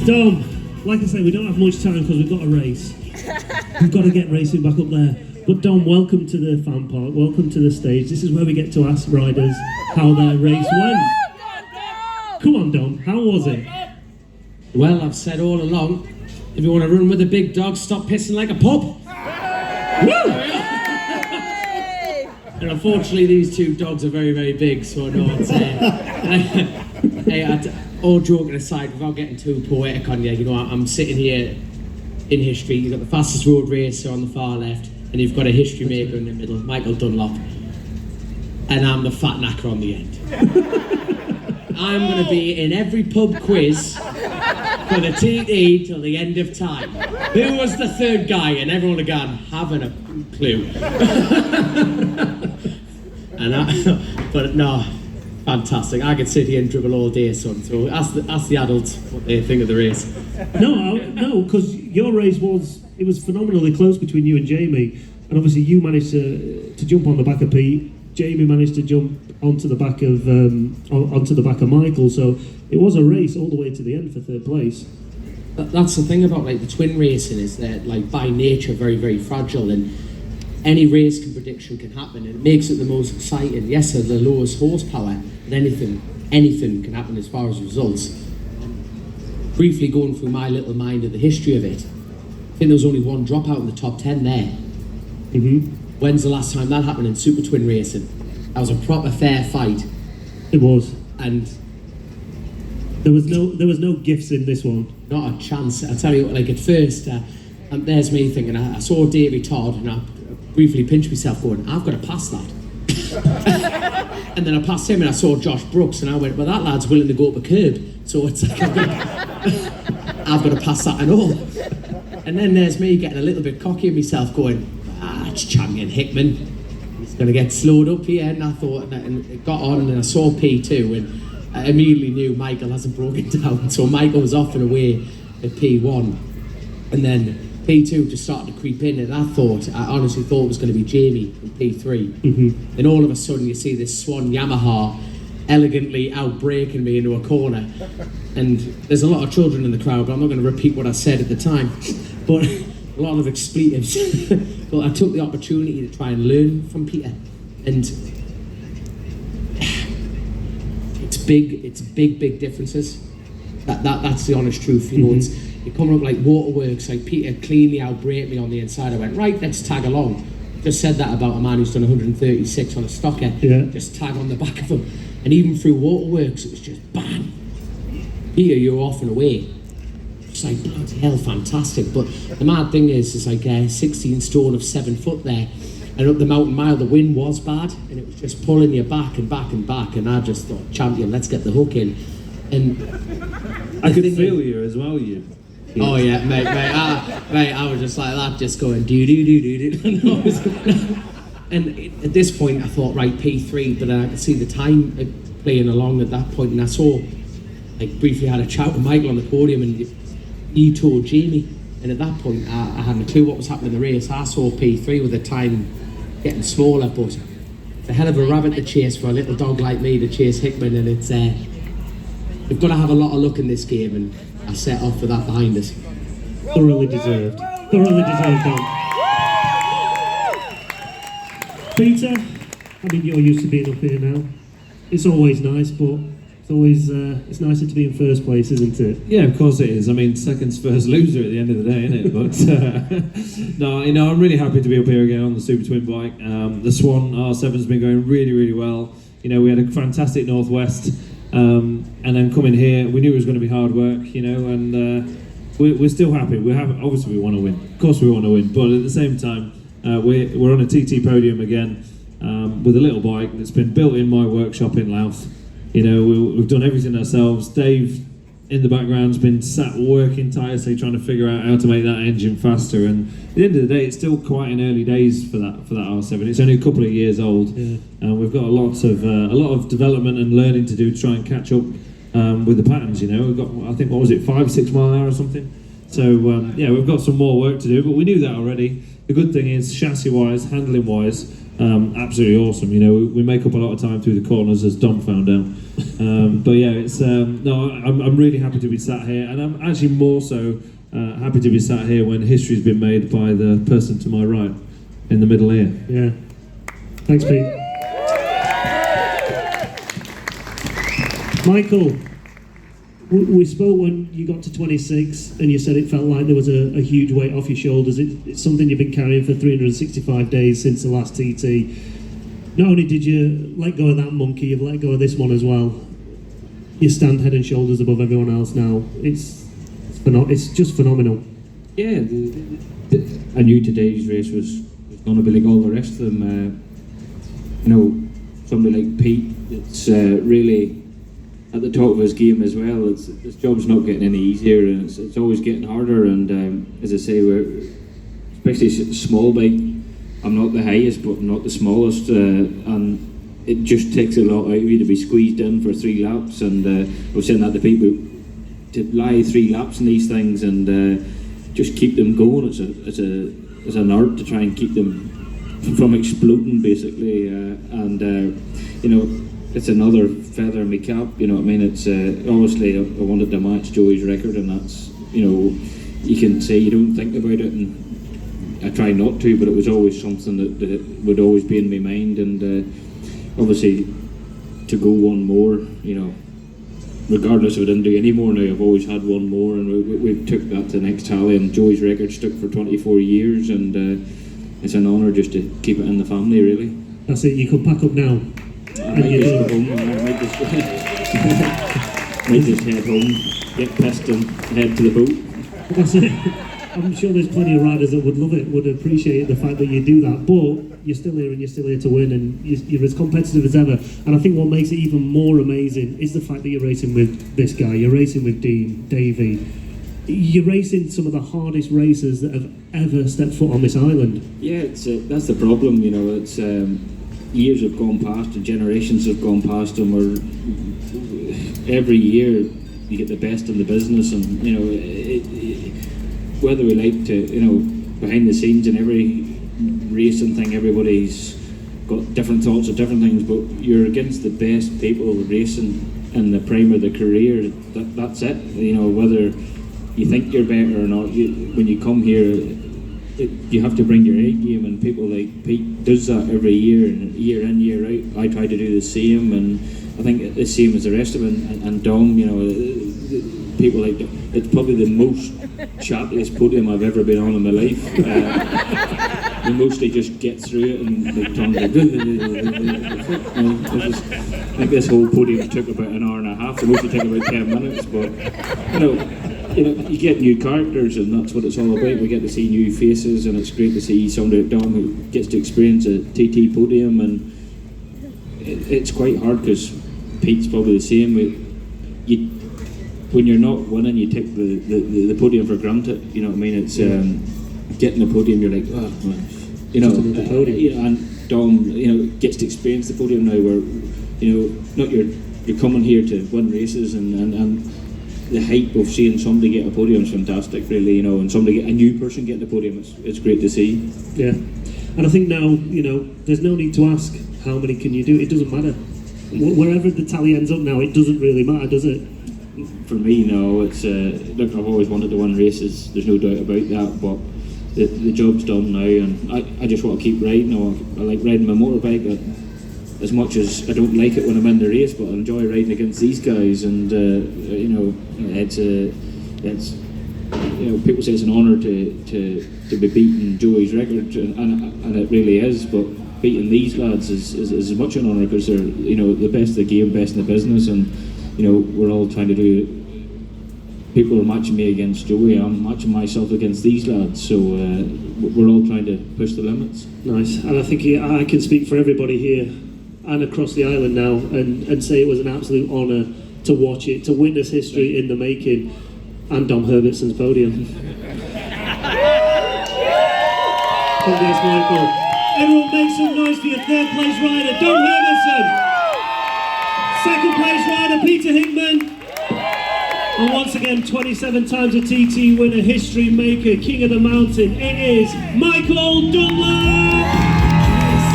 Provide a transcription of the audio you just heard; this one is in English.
Dom, like I say, we don't have much time because we've got a race. We've got to get racing back up there. But Dom, welcome to the fan park, welcome to the stage. This is where we get to ask riders how their race went. Come on, Dom, how was it? Well, I've said all along, if you want to run with a big dog, stop pissing like a pup. Woo! And unfortunately, these two dogs are very, very big, so I know it's... all joking aside, without getting too poetic on you, I'm sitting here in history. You've got the fastest road racer on the far left, and you've got a history maker in the middle, Uncle Dunlop. And I'm the fat knacker on the end. I'm going to be in every pub quiz for the TT till the end of time. Who was the third guy? And everyone again, haven't a clue. But no, fantastic. I could sit here and dribble all day, son. So ask the adults what they think of the race. No, because your race was phenomenally close between you and Jamie, and obviously you managed to jump on the back of Pete. Jamie managed to jump onto the back of Michael. So it was a race all the way to the end for third place. That's the thing about the twin racing, is that by nature very, very fragile, and any race prediction can happen, and it makes it the most exciting. Yes, they're the lowest horsepower, but anything can happen as far as results. Briefly going through my little mind of the history of it, I think there was only one dropout in the top 10 there. Mm-hmm. When's the last time that happened in super twin racing? That was a proper fair fight. It was. And there was no gifts in this one. Not a chance. I tell you what, at first, and there's me thinking, I saw Davey Todd, and I briefly pinched myself going, I've got to pass that. And then I passed him and I saw Josh Brooks, and I went, well, that lad's willing to go up a curb, so it's like I've got to pass that and all. And then there's me getting a little bit cocky of myself going, it's champion Hickman, he's going to get slowed up here. And I thought, and it got on, and I saw P2, and I immediately knew Michael hasn't broken down. So Michael was off and away at P1, and then P2 just started to creep in, and I honestly thought it was going to be Jamie in P3. Mm-hmm. And all of a sudden you see this Swan Yamaha elegantly outbraking me into a corner, and there's a lot of children in the crowd, but I'm not going to repeat what I said at the time, but a lot of expletives. But I took the opportunity to try and learn from Peter, and it's big differences. That's the honest truth, It's you're coming up like waterworks, Peter cleanly outbraked me on the inside. I went, right, let's tag along. Just said that about a man who's done 136 on a stocker. Yeah. Just tag on the back of him. And even through waterworks, it was just bang. Peter, you're off and away. It's bloody hell, fantastic. But the mad thing is 16 stone of 7 foot there. And up the mountain mile, the wind was bad, and it was just pulling you back and back and back. And I just thought, champion, let's get the hook in. And I could feel you as well, you. Oh yeah, mate, I was just like that, just going do. And at this point, I thought, right, P3, but I could see the time playing along at that point, and I saw, briefly had a chat with Michael on the podium, and he told Jamie, and at that point, I hadn't a clue what was happening in the race. I saw P3 with the time getting smaller, but it's a hell of a rabbit to chase for a little dog like me to chase Hickman, and it's we've got to have a lot of luck in this game, and I set off with that behind us. Thoroughly deserved, Dom. Peter, you're used to being up here now. It's always nice, but it's nicer to be in first place, isn't it? Yeah, of course it is. Second's first loser at the end of the day, isn't it? But no, I'm really happy to be up here again on the Super Twin bike. The Swan R7's been going really, really well. We had a fantastic Northwest. And then coming here, we knew it was going to be hard work, and we're still happy. Obviously we want to win. Of course we want to win, but at the same time, we're on a TT podium again with a little bike that's been built in my workshop in Louth. We've done everything ourselves. Dave in the background's been sat working tirelessly trying to figure out how to make that engine faster. And at the end of the day, it's still quite in early days for that R7. It's only a couple of years old, and we've got a lot of development and learning to do to try and catch up with the patterns. We've got, I think, 5-6 mile an hour or something. So we've got some more work to do, but we knew that already. The good thing is, chassis-wise, handling-wise, absolutely awesome. You know, we make up a lot of time through the corners, as Dom found out. But yeah, it's no, I'm really happy to be sat here, and I'm actually more so happy to be sat here when history's been made by the person to my right, in the middle here. Yeah. Thanks, Pete. Michael, we spoke when you got to 26 and you said it felt like there was a huge weight off your shoulders. It's something you've been carrying for 365 days since the last TT. Not only did you let go of that monkey, you've let go of this one as well. You stand head and shoulders above everyone else now. It's just phenomenal. Yeah, I knew today's race was going to be like all the rest of them. You know, somebody like Pete, it's really at the top of his game as well. His job's not getting any easier, and it's always getting harder. And as I say, we're especially small bike. I'm not the highest, but I'm not the smallest, and it just takes a lot out of you to be squeezed in for 3 laps. And I was saying that to people, to lie 3 laps in these things and just keep them going. It's an art to try and keep them from exploding, basically. You know, it's another feather in my cap. You know what I mean? It's obviously I wanted to match Joey's record, and that's, you know, you can say you don't think about it, and I try not to, but it was always something that would always be in my mind. And obviously to go one more, you know, regardless if I didn't do any more now, I've always had one more, and we took that to the next tally, and Joey's record stuck for 24 years, and it's an honour just to keep it in the family, really. That's it, you can pack up now. I might just go home, I might just head home, get pissed and head to the boat. That's it. I'm sure there's plenty of riders that would love it, would appreciate the fact that you do that, but you're still here and you're still here to win, and you're as competitive as ever. And I think what makes it even more amazing is the fact that you're racing with this guy, you're racing with Dean, Davey. You're racing some of the hardest racers that have ever stepped foot on this island. Yeah, that's the problem, you know. It's years have gone past and generations have gone past, and every year you get the best in the business, and you know, whether we like to, you know, behind the scenes in every racing thing, everybody's got different thoughts of different things, but you're against the best people racing in the prime of the career. That's it. You know, whether you think you're better or not, when you come here, you have to bring your A game, and people like Pete does that every year, and year in, year out. I try to do the same, and I think the same as the rest of them. And Dom, you know, people like, it's probably the most chattiest podium I've ever been on in my life. We mostly just get through it, and like Tom, like, I think this whole podium took about an hour and a half. It mostly took about 10 minutes, but you know, you get new characters, and that's what it's all about. We get to see new faces, and it's great to see somebody like Dom who gets to experience a TT podium, and it's quite hard because Pete's probably the same. When you're not winning, you take the podium for granted. You know what I mean? It's getting the podium. You're like, oh, you know, and Dom, you know, gets to experience the podium now. Where, you know, not you're coming here to win races, and the hype of seeing somebody get a podium is fantastic, really. You know, and a new person getting the podium, it's great to see. Yeah, and I think now, you know, there's no need to ask how many can you do. It doesn't matter. Wherever the tally ends up now, it doesn't really matter, does it? For me, no. It's look, I've always wanted to win races. There's no doubt about that. But the job's done now, and I just want to keep riding. I like riding my motorbike. As much as I don't like it when I'm in the race, but I enjoy riding against these guys. And you know, it's you know, people say it's an honour to be beating Joey's record, and it really is. But beating these lads is as much an honour, because they're, you know, the best of the game, best in the business, and you know, we're all trying to do. People are matching me against Joey. I'm matching myself against these lads. So we're all trying to push the limits. Nice, and I think I can speak for everybody here and across the island now, and say it was an absolute honour to watch it, to witness history in the making, and Dom Herbertson's podium. Congrats, Michael. Everyone make some noise for your third place rider, Dom Herbertson. Second place rider, Peter Hickman. And once again, 27 times a TT winner, history maker, king of the mountain, it is Michael Dunlop!